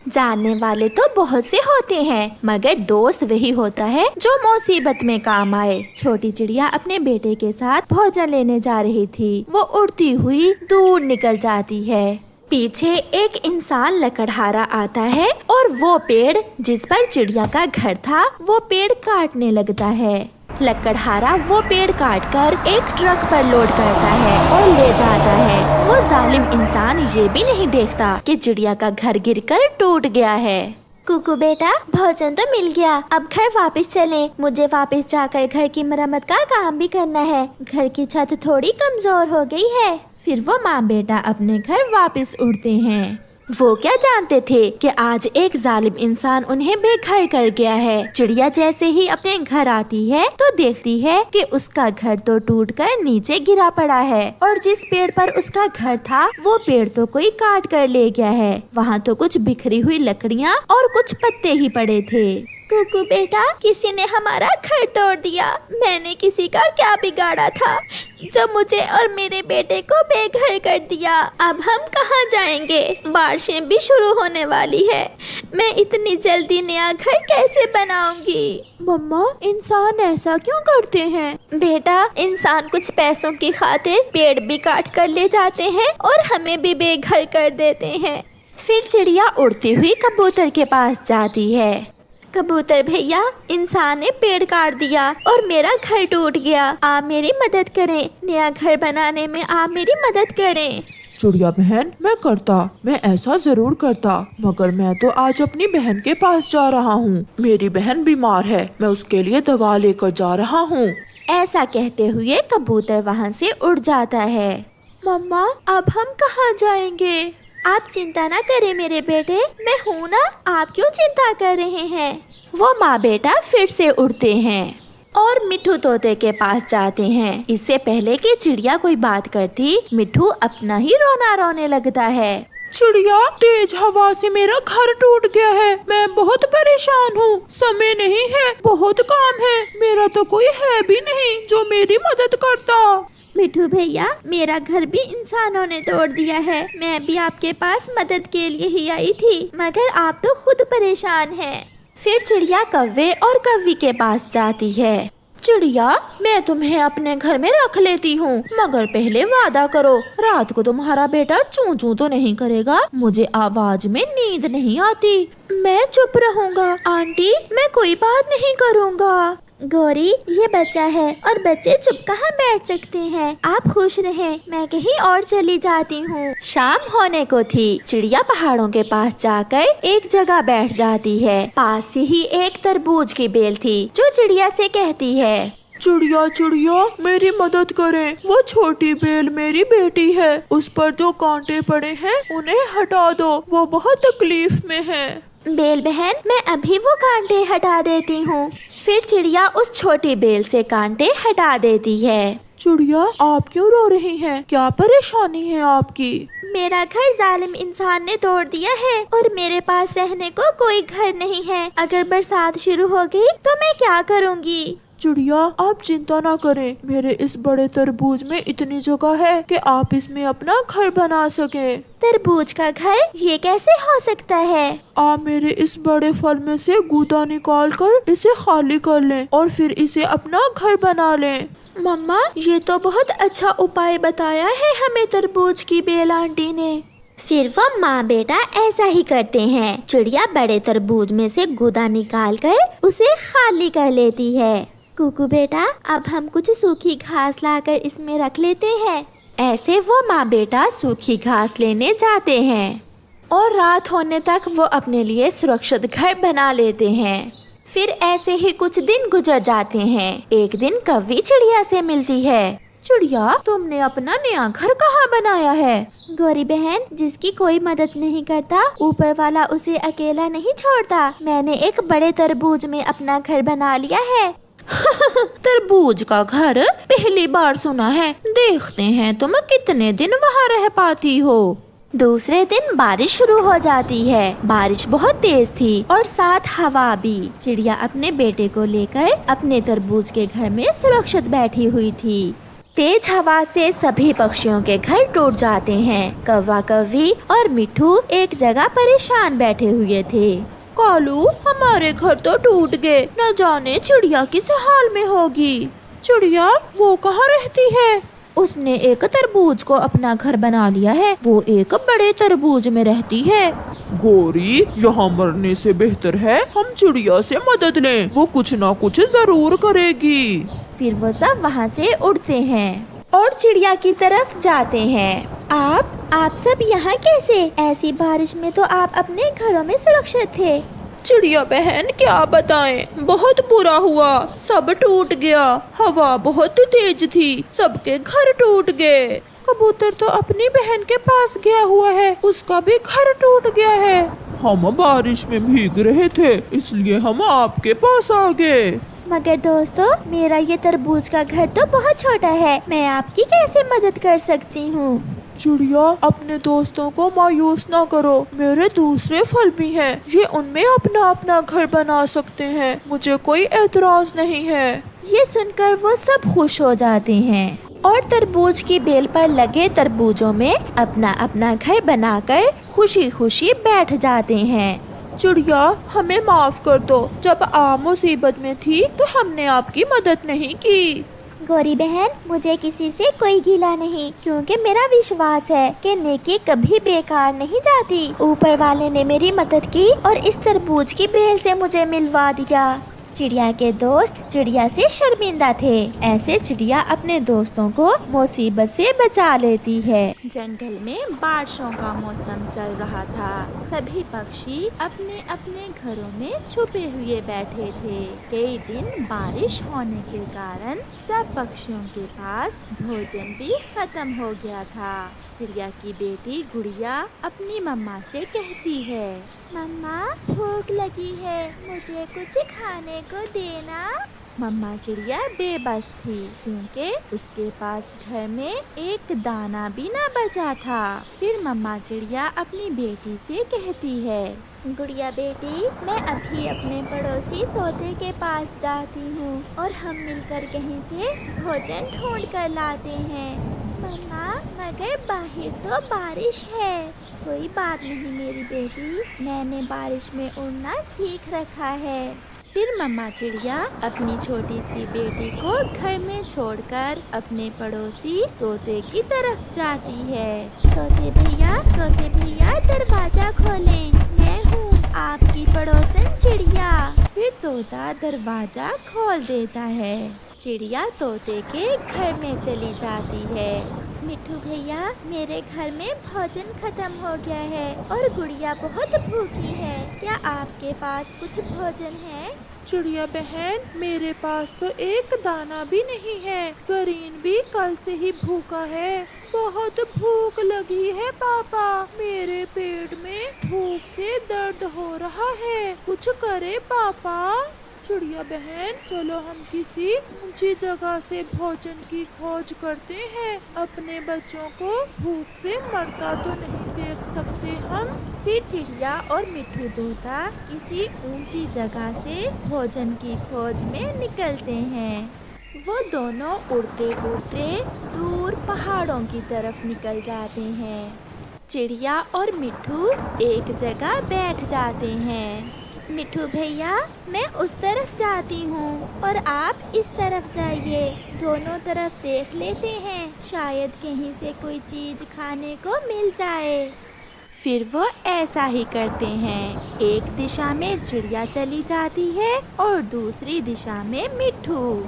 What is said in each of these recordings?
जानने वाले तो बहुत से होते हैं, मगर दोस्त वही होता है जो मुसीबत में काम आए। छोटी चिड़िया अपने बेटे के साथ भोजन लेने जा रही थी। वो उड़ती हुई दूर निकल जाती है। पीछे एक इंसान लकड़हारा आता है और वो पेड़ जिस पर चिड़िया का घर था वो पेड़ काटने लगता है। लकड़हारा वो पेड़ काटकर एक ट्रक पर लोड करता है और ले जाता है। वो जालिम इंसान ये भी नहीं देखता कि चिड़िया का घर गिरकर टूट गया है। कुकू बेटा, भोजन तो मिल गया, अब घर वापस चलें। मुझे वापस जाकर घर की मरम्मत का काम भी करना है। घर की छत थोड़ी कमजोर हो गई है। फिर वो माँ बेटा अपने घर वापस उड़ते हैं। वो क्या जानते थे कि आज एक जालिम इंसान उन्हें बेघर कर गया है। चिड़िया जैसे ही अपने घर आती है तो देखती है कि उसका घर तो टूटकर नीचे गिरा पड़ा है और जिस पेड़ पर उसका घर था वो पेड़ तो कोई काट कर ले गया है। वहाँ तो कुछ बिखरी हुई लकड़ियाँ और कुछ पत्ते ही पड़े थे। कुकू बेटा, किसी ने हमारा घर तोड़ दिया। मैंने किसी का क्या बिगाड़ा था जो मुझे और मेरे बेटे को बेघर कर दिया। अब हम कहाँ जाएंगे? बारिशें भी शुरू होने वाली है। मैं इतनी जल्दी नया घर कैसे बनाऊंगी? मम्मा, इंसान ऐसा क्यों करते हैं? बेटा, इंसान कुछ पैसों की खातिर पेड़ भी काट कर ले जाते हैं और हमें भी बेघर कर देते हैं। फिर चिड़िया उड़ती हुई कबूतर के पास जाती है। कबूतर भैया, इंसान ने पेड़ काट दिया और मेरा घर टूट गया। आप मेरी मदद करें। नया घर बनाने में आप मेरी मदद करें। चिड़िया बहन, मैं ऐसा जरूर करता, मगर मैं तो आज अपनी बहन के पास जा रहा हूँ। मेरी बहन बीमार है, मैं उसके लिए दवा लेकर जा रहा हूँ। ऐसा कहते हुए कबूतर वहाँ से उड़ जाता है। मम्मा, अब हम कहाँ जाएंगे? आप चिंता ना करें मेरे बेटे, मैं हूँ ना। आप क्यों चिंता कर रहे हैं? वो माँ बेटा फिर से उड़ते हैं और मिट्ठू तोते के पास जाते हैं। इससे पहले कि चिड़िया कोई बात करती, मिट्ठू अपना ही रोना रोने लगता है। चिड़िया, तेज हवा से मेरा घर टूट गया है। मैं बहुत परेशान हूँ। समय नहीं है, बहुत काम है। मेरा तो कोई है भी नहीं जो मेरी मदद करता। मिट्ठू भैया, मेरा घर भी इंसानों ने तोड़ दिया है। मैं भी आपके पास मदद के लिए ही आई थी, मगर आप तो खुद परेशान हैं। फिर चिड़िया कौवे और कौवी के पास जाती है। चिड़िया, मैं तुम्हें अपने घर में रख लेती हूँ, मगर पहले वादा करो रात को तुम्हारा बेटा चूं चूं तो नहीं करेगा। मुझे आवाज में नींद नहीं आती। मैं चुप रहूँगा आंटी, मैं कोई बात नहीं करूँगा। गौरी, ये बच्चा है और बच्चे चुप कहाँ बैठ सकते हैं। आप खुश रहें, मैं कहीं और चली जाती हूँ। शाम होने को थी। चिड़िया पहाड़ों के पास जाकर एक जगह बैठ जाती है। पास ही एक तरबूज की बेल थी जो चिड़िया से कहती है, चिड़िया चिड़िया, मेरी मदद करें। वो छोटी बेल मेरी बेटी है, उस पर जो कांटे पड़े हैं उन्हें हटा दो, वो बहुत तकलीफ में है। बेल बहन, मैं अभी वो कांटे हटा देती हूँ। फिर चिड़िया उस छोटी बेल से कांटे हटा देती है। चिड़िया, आप क्यों रो रही हैं? क्या परेशानी है आपकी? मेरा घर जालिम इंसान ने तोड़ दिया है और मेरे पास रहने को कोई घर नहीं है। अगर बरसात शुरू हो गई तो मैं क्या करूँगी? चिड़िया, आप चिंता ना करें। मेरे इस बड़े तरबूज में इतनी जगह है कि आप इसमें अपना घर बना सके। तरबूज का घर? ये कैसे हो सकता है? आप मेरे इस बड़े फल में से गूदा निकाल कर इसे खाली कर लें और फिर इसे अपना घर बना लें। मम्मा, ये तो बहुत अच्छा उपाय बताया है हमें तरबूज की बेल आंटी ने। फिर वो माँ बेटा ऐसा ही करते हैं। चिड़िया बड़े तरबूज में से गूदा निकाल कर उसे खाली कर लेती है। कुकू बेटा, अब हम कुछ सूखी घास लाकर इसमें रख लेते हैं। ऐसे वो माँ बेटा सूखी घास लेने जाते हैं और रात होने तक वो अपने लिए सुरक्षित घर बना लेते हैं। फिर ऐसे ही कुछ दिन गुजर जाते हैं। एक दिन कौवी चिड़िया से मिलती है। चिड़िया, तुमने अपना नया घर कहाँ बनाया है? गौरी बहन, जिसकी कोई मदद नहीं करता, ऊपर वाला उसे अकेला नहीं छोड़ता। मैंने एक बड़े तरबूज में अपना घर बना लिया है। तरबूज का घर? पहली बार सुना है। देखते हैं तुम कितने दिन वहाँ रह पाती हो। दूसरे दिन बारिश शुरू हो जाती है। बारिश बहुत तेज थी और साथ हवा भी। चिड़िया अपने बेटे को लेकर अपने तरबूज के घर में सुरक्षित बैठी हुई थी। तेज हवा से सभी पक्षियों के घर टूट जाते हैं। कौवा कौवी और मिट्ठू एक जगह परेशान बैठे हुए थे। कालू, हमारे घर तो टूट गए, न जाने चिड़िया किस हाल में होगी। चिड़िया वो कहाँ रहती है? उसने एक तरबूज को अपना घर बना लिया है। वो एक बड़े तरबूज में रहती है। गोरी, यहाँ मरने से बेहतर है हम चिड़िया से मदद लें, वो कुछ ना कुछ जरूर करेगी। फिर वो सब वहाँ से उड़ते हैं और चिड़िया की तरफ जाते हैं। आप सब यहाँ कैसे? ऐसी बारिश में तो आप अपने घरों में सुरक्षित थे। चिड़िया बहन क्या बताएं, बहुत बुरा हुआ, सब टूट गया। हवा बहुत तेज थी, सबके घर टूट गए। कबूतर तो अपनी बहन के पास गया हुआ है, उसका भी घर टूट गया है। हम बारिश में भीग रहे थे, इसलिए हम आपके पास आ गए। मगर दोस्तों, मेरा ये तरबूज का घर तो बहुत छोटा है, मैं आपकी कैसे मदद कर सकती हूँ? चिड़िया, अपने दोस्तों को मायूस ना करो, मेरे दूसरे फल भी हैं, ये उनमें अपना अपना घर बना सकते हैं, मुझे कोई एतराज नहीं है। ये सुनकर वो सब खुश हो जाते हैं और तरबूज की बेल पर लगे तरबूजों में अपना अपना घर बनाकर खुशी खुशी बैठ जाते हैं। चिड़िया, हमें माफ कर दो, जब आप मुसीबत में थी तो हमने आपकी मदद नहीं की। गौरी बहन, मुझे किसी से कोई गिला नहीं, क्योंकि मेरा विश्वास है कि नेकी कभी बेकार नहीं जाती। ऊपर वाले ने मेरी मदद की और इस तरबूज की बेल से मुझे मिलवा दिया। चिड़िया के दोस्त चिड़िया से शर्मिंदा थे। ऐसे चिड़िया अपने दोस्तों को मुसीबत से बचा लेती है। जंगल में बारिशों का मौसम चल रहा था। सभी पक्षी अपने अपने घरों में छुपे हुए बैठे थे। कई दिन बारिश होने के कारण सब पक्षियों के पास भोजन भी खत्म हो गया था। चिड़िया की बेटी गुड़िया अपनी मम्मा से कहती है, मम्मा भूख लगी है, मुझे कुछ खाने को देना। मम्मा चिड़िया बेबस थी, क्योंकि उसके पास घर में एक दाना भी ना बचा था। फिर मम्मा चिड़िया अपनी बेटी से कहती है, गुड़िया बेटी, मैं अभी अपने पड़ोसी तोते के पास जाती हूँ और हम मिलकर कहीं से भोजन ढूंढ कर लाते हैं। मम्मा, मगर बाहर तो बारिश है। कोई बात नहीं मेरी बेटी, मैंने बारिश में उड़ना सीख रखा है। फिर मम्मा चिड़िया अपनी छोटी सी बेटी को घर में छोड़कर अपने पड़ोसी तोते की तरफ जाती है। तोते भैया दरवाजा खोलें, मैं हूँ आपकी पड़ोसन चिड़िया। फिर तोता दरवाजा खोल देता है। चिड़िया तोते के घर में चली जाती है। मिट्ठू भैया, मेरे घर में भोजन खत्म हो गया है और गुड़िया बहुत भूखी है, क्या आपके पास कुछ भोजन है? चिड़िया बहन, मेरे पास तो एक दाना भी नहीं है, गरीन भी कल से ही भूखा है, बहुत भूख लगी है पापा, मेरे पेट में भूख से दर्द हो रहा है, कुछ करे पापा। चिड़िया बहन, चलो हम किसी ऊंची जगह से भोजन की खोज करते हैं, अपने बच्चों को भूख से मरता तो नहीं देख सकते हम। फिर चिड़िया और मिट्ठू तोता किसी ऊंची जगह से भोजन की खोज में निकलते हैं। वो दोनों उड़ते उड़ते दूर पहाड़ों की तरफ निकल जाते हैं। चिड़िया और मिट्ठू एक जगह बैठ जाते हैं। मिट्ठू भैया, मैं उस तरफ जाती हूँ और आप इस तरफ जाइए, दोनों तरफ देख लेते हैं, शायद कहीं से कोई चीज खाने को मिल जाए। फिर वो ऐसा ही करते हैं। एक दिशा में चिड़िया चली जाती है और दूसरी दिशा में मिट्ठू।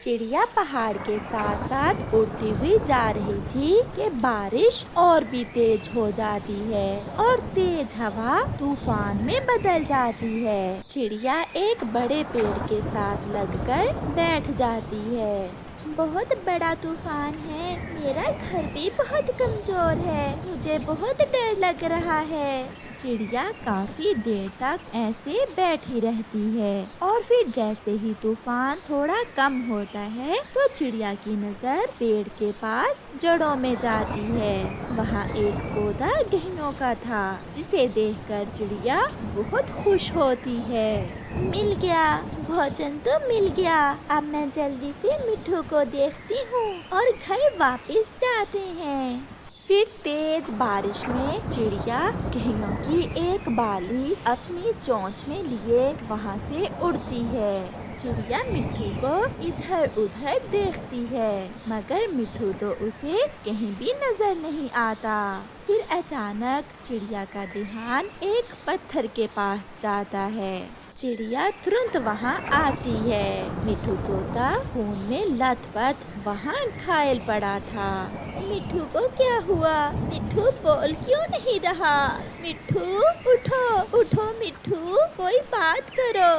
चिड़िया पहाड़ के साथ साथ उड़ती हुई जा रही थी कि बारिश और भी तेज हो जाती है और तेज हवा तूफान में बदल जाती है। चिड़िया एक बड़े पेड़ के साथ लगकर बैठ जाती है। बहुत बड़ा तूफान है, मेरा घर भी बहुत कमजोर है, मुझे बहुत डर लग रहा है। चिड़िया काफी देर तक ऐसे बैठी रहती है और फिर जैसे ही तूफान थोड़ा कम होता है तो चिड़िया की नजर पेड़ के पास जड़ों में जाती है। वहाँ एक पौधा गहनों का था जिसे देखकर चिड़िया बहुत खुश होती है। मिल गया, भोजन तो मिल गया। अब मैं जल्दी से मिट्ठू को देखती हूँ और घर वापस जाते हैं। फिर तेज बारिश में चिड़िया गेहूं की एक बाली अपनी चोंच में लिए वहाँ से उड़ती है। चिड़िया मिट्ठू को इधर उधर देखती है मगर मिट्ठू तो उसे कहीं भी नजर नहीं आता। फिर अचानक चिड़िया का ध्यान एक पत्थर के पास जाता है। चिड़िया तुरंत वहाँ आती है। मिट्ठू तोता खून में लथपथ वहाँ घायल पड़ा था। मिट्ठू को क्या हुआ? मिट्ठू बोल क्यों नहीं रहा? मिट्ठू उठो उठो मिट्ठू, कोई बात करो।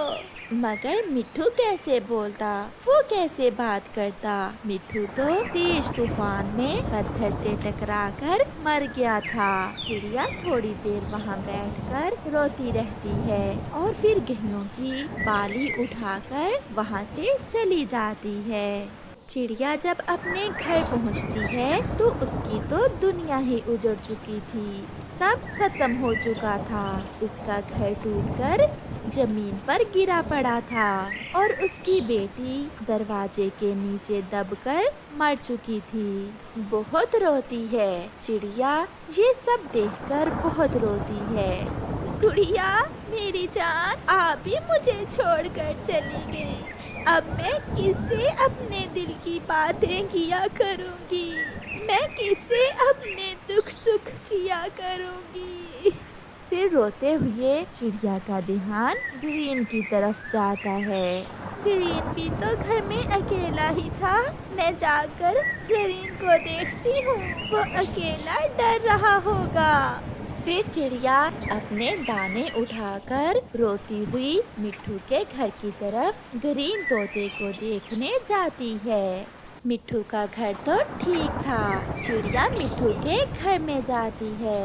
मगर मिट्ठू कैसे बोलता, वो कैसे बात करता? मिट्ठू तो तेज तूफान में पत्थर से टकराकर मर गया था। चिड़िया थोड़ी देर वहाँ बैठकर रोती रहती है और फिर गेहूं की बाली उठाकर वहाँ से चली जाती है। चिड़िया जब अपने घर पहुंचती है तो उसकी तो दुनिया ही उजड़ चुकी थी, सब खत्म हो चुका था। उसका घर टूटकर जमीन पर गिरा पड़ा था और उसकी बेटी दरवाजे के नीचे दबकर मर चुकी थी। बहुत रोती है चिड़िया, ये सब देखकर बहुत रोती है। गुड़िया मेरी जान, आप ही मुझे छोड़कर चली गई। अब मैं किससे अपने दिल की बातें किया करूँगी? मैं किससे अपने दुख सुख किया करूँगी? फिर रोते हुए चिड़िया का ध्यान ग्रीन की तरफ जाता है। ग्रीन भी तो घर में अकेला ही था। मैं जाकर ग्रीन को देखती हूँ, वो अकेला डर रहा होगा। फिर चिड़िया अपने दाने उठाकर रोती हुई मिट्ठू के घर की तरफ ग्रीन तोते को देखने जाती है। मिट्ठू का घर तो ठीक था। चिड़िया मिट्ठू के घर में जाती है।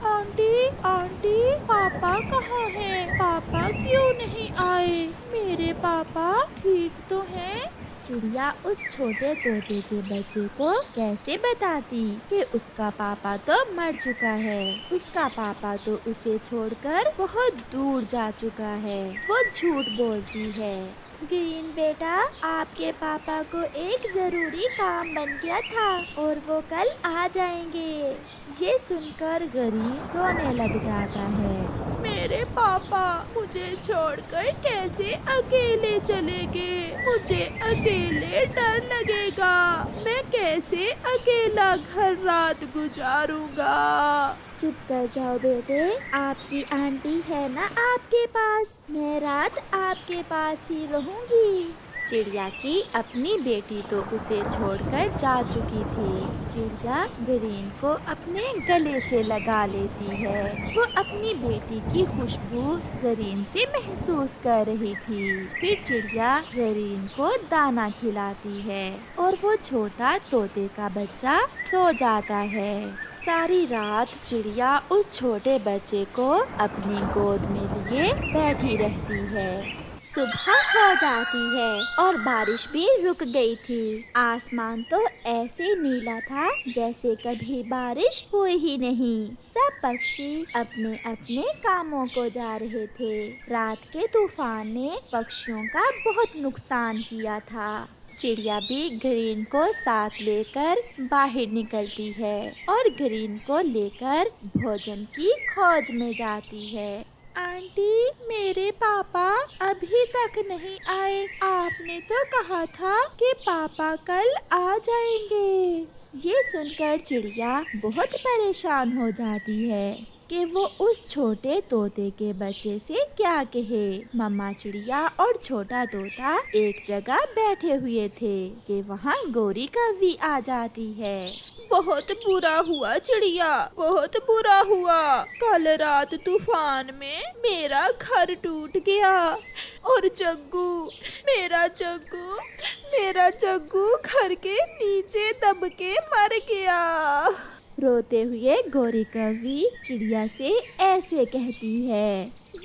आंटी आंटी, पापा कहाँ हैं? पापा क्यों नहीं आए? मेरे पापा ठीक तो हैं? चिड़िया उस छोटे तोते के बच्चे को कैसे बताती कि उसका पापा तो मर चुका है। उसका पापा तो उसे छोड़कर बहुत दूर जा चुका है। वो झूठ बोलती है। ग्रीन बेटा, आपके पापा को एक जरूरी काम बन गया था और वो कल आ जाएंगे। ये सुनकर ग्रीन रोने लग जाता है। मेरे पापा मुझे छोड़कर कैसे अकेले चले गए? मुझे अकेले डर लगेगा। मैं कैसे अकेला घर रात गुजारूंगा? चुप कर जाओ बेटे, आपकी आंटी है ना आपके पास। मैं रात आपके पास ही रहूंगी। चिड़िया की अपनी बेटी तो उसे छोड़कर जा चुकी थी। चिड़िया ग्रीन को अपने गले से लगा लेती है। वो अपनी बेटी की खुशबू ग्रीन से महसूस कर रही थी। फिर चिड़िया ग्रीन को दाना खिलाती है और वो छोटा तोते का बच्चा सो जाता है। सारी रात चिड़िया उस छोटे बच्चे को अपनी गोद में लिए बैठी रहती है। सुबह हो जाती है और बारिश भी रुक गई थी। आसमान तो ऐसे नीला था जैसे कभी बारिश हुई ही नहीं। सब पक्षी अपने अपने कामों को जा रहे थे। रात के तूफान ने पक्षियों का बहुत नुकसान किया था। चिड़िया भी ग्रीन को साथ लेकर बाहर निकलती है और ग्रीन को लेकर भोजन की खोज में जाती है। आंटी, मेरे पापा अभी तक नहीं आए। आपने तो कहा था कि पापा कल आ जाएंगे। ये सुनकर चिड़िया बहुत परेशान हो जाती है कि वो उस छोटे तोते के बच्चे से क्या कहे। मम्मा चिड़िया और छोटा तोता एक जगह बैठे हुए थे कि वहाँ गौरी कौवी आ जाती है। बहुत बुरा हुआ चिड़िया, बहुत बुरा हुआ। कल रात तूफान में मेरा घर टूट गया और मेरा जग्गू घर के नीचे दब के मर गया। रोते हुए गोरी कौवी चिड़िया से ऐसे कहती है,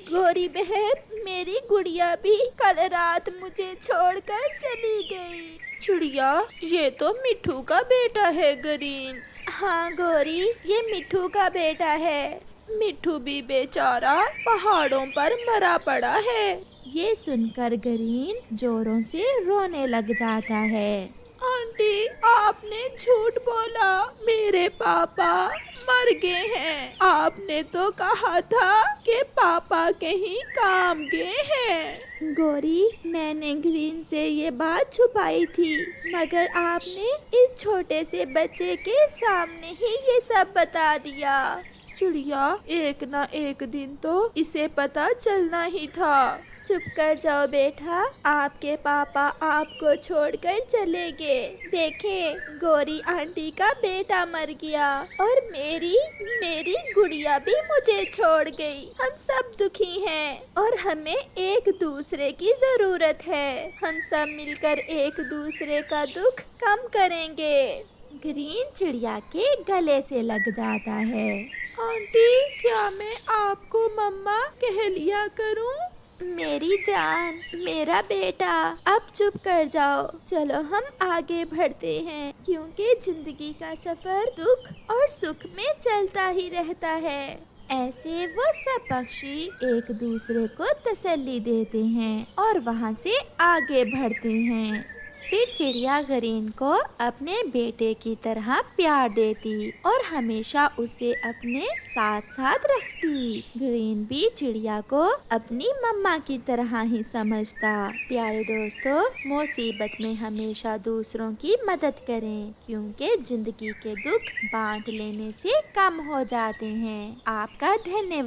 गोरी बहन, मेरी गुड़िया भी कल रात मुझे छोड़कर चली गई। चिड़िया, ये तो मिट्ठू का बेटा है गरीन। हाँ गोरी, ये मिट्ठू का बेटा है। मिट्ठू भी बेचारा पहाड़ों पर मरा पड़ा है। ये सुनकर गरीन जोरों से रोने लग जाता है। आंटी, आपने झूठ बोला, मेरे पापा मर गए हैं। आपने तो कहा था कि पापा कहीं काम गए हैं। गोरी, मैंने ग्रीन से ये बात छुपाई थी, मगर आपने इस छोटे से बच्चे के सामने ही ये सब बता दिया। चिड़िया, एक ना एक दिन तो इसे पता चलना ही था। चुप कर जाओ बेटा, आपके पापा आपको छोड़कर चले गए। देखें, गोरी आंटी का बेटा मर गया और मेरी गुड़िया भी मुझे छोड़ गई। हम सब दुखी हैं और हमें एक दूसरे की जरूरत है। हम सब मिलकर एक दूसरे का दुख कम करेंगे। ग्रीन चिड़िया के गले से लग जाता है। आंटी, क्या मैं आपको मम्मा कह लिया करूं? मेरी जान, मेरा बेटा, अब चुप कर जाओ। चलो हम आगे बढ़ते हैं, क्योंकि जिंदगी का सफर दुख और सुख में चलता ही रहता है। ऐसे वो सब पक्षी एक दूसरे को तसल्ली देते हैं और वहाँ से आगे बढ़ते हैं। फिर चिड़िया गरीन को अपने बेटे की तरह प्यार देती और हमेशा उसे अपने साथ साथ रखती। ग्रीन भी चिड़िया को अपनी मम्मा की तरह ही समझता। प्यारे दोस्तों, मुसीबत में हमेशा दूसरों की मदद करें, क्योंकि जिंदगी के दुख बांट लेने से कम हो जाते हैं। आपका धन्यवाद।